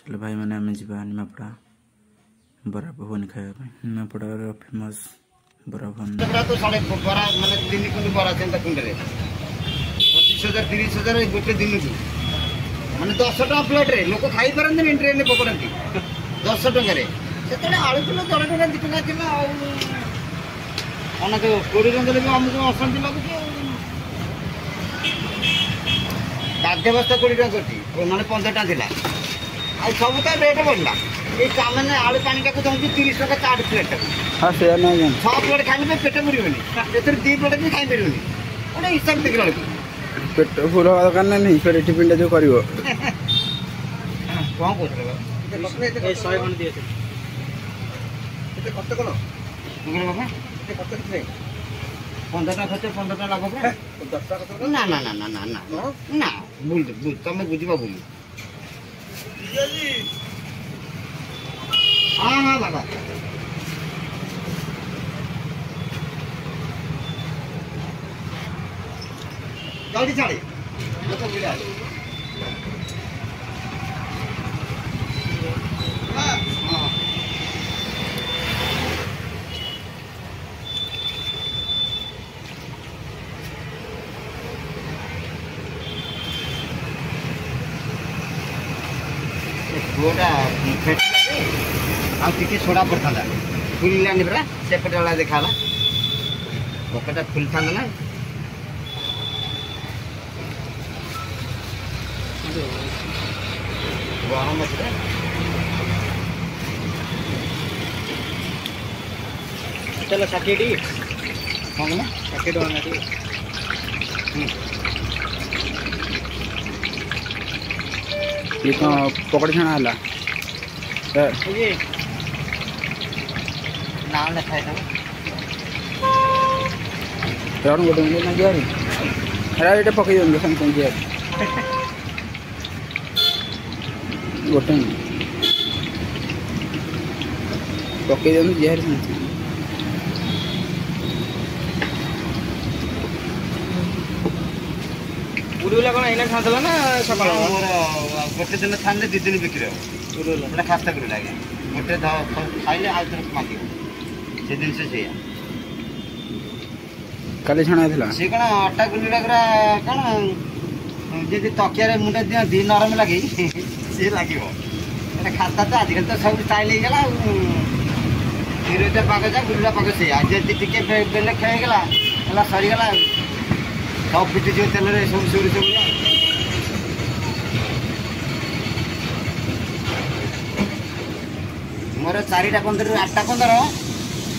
चलो भाई मैंने आम जा निमापड़ा बरा भुवन खाया निमापड़ा फेमस बरा भुवन तो साढ़े बरा माने 3 कुंड बरा चिंता कुंडे 25,000 30,000 गोटे दिन को माने 10 टका प्लेट रे लोक खाई परंती ट्रेन में पकड़ती 10 टका रे सेतले आलू किलो 10 टका 2 टका थिला अना तो 20 टका ले हमको अशांति लागुची खाद्य व्यवस्था 20 टका करती माने 15 टका थिला आ सब का रेट बढ़ला ए सामान्य आलू पानी का को 30 टका 4 प्लेट हां से ना 6 प्लेट खाने पे पेट भरियोनी एतर 2 प्लेट भी खाई परियोनी ओने हिसाब देख रहल पेट फुल हवा दरकार नहीं फिर टिफिन जो करिवो कोन कोछ रे ए 100 कोन दिए थे एते कत कोन तुमरे बाबा एते कत किथे 15 टका खर्च 15 टका लाभ पे 10 टका ना ना ना ना ना ना ना भूल तुम बुझिबा भूल जी हां हां बाबा जल्दी चढ़े लोक बुला हां गोटा फेट आ टिके सोडा पड़ता फुलानी परा सेपटे वाला देखाला पकेटा फुल था ना गरम अच्छे चलो 60 टी हाँ ना 60 टका ये तो पकड़ छाना हला ये नाम लिखा है यार गोटे मिले ना यार अरे ये पकड़ दो संग संग यार गोटे पकड़ दो यार उड़ूला कौन इना खातला ना सकाळ मोर गोटे दिन थाने 2 दिन बिक्री हो उड़ूला बड़ा खास्ता कर लागे गोटे खाइले आ तरफ माटी से दिन से सेया काले छाना थिला से कोन अट्टा गुलीला करा कोन जे तकिया रे मुंडा दिया दी नरम लागी से लागिवो एटा खाता तो आजकल तो सब स्टाइल हे गेला हिरोटा पाके जा गुलीला पाके से आज जे टिके बेले खाइ गेला हला सरी गेला सब पिटी जो तेल रे सब सुरी सब मोर 4टा 15 8टा 15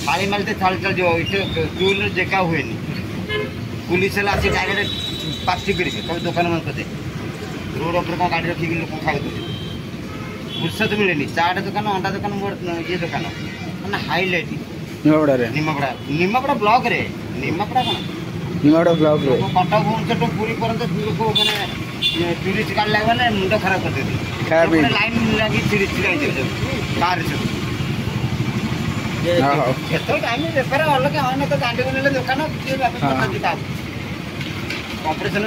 थाली मालते थाली चल जो इटे टूल जेका हुए नहीं पुलिस ला से डायरेक्ट पार्टी करी सब दुकान मन को दे रोड ऊपर का गाड़ी रखी लोग खाइ दो फुर्सत मिले नहीं चाट दुकान अंडा दुकान मोर ये दुकान माने हाईलाइट निमापड़ा ब्लॉक रे निमापड़ा का निमाड़ा ब्लॉक रे कटक भुवनेश्वर तो पूरी परंत लोक माने टूरिस्ट कार्ड लागले मुंड खराब कर देती खराब लाइन लगी चिड़ी चिड़ी दे कार से हां तो टाइम बेपार अलग है तो गांडी बनेले दुकान के ऑपरेशन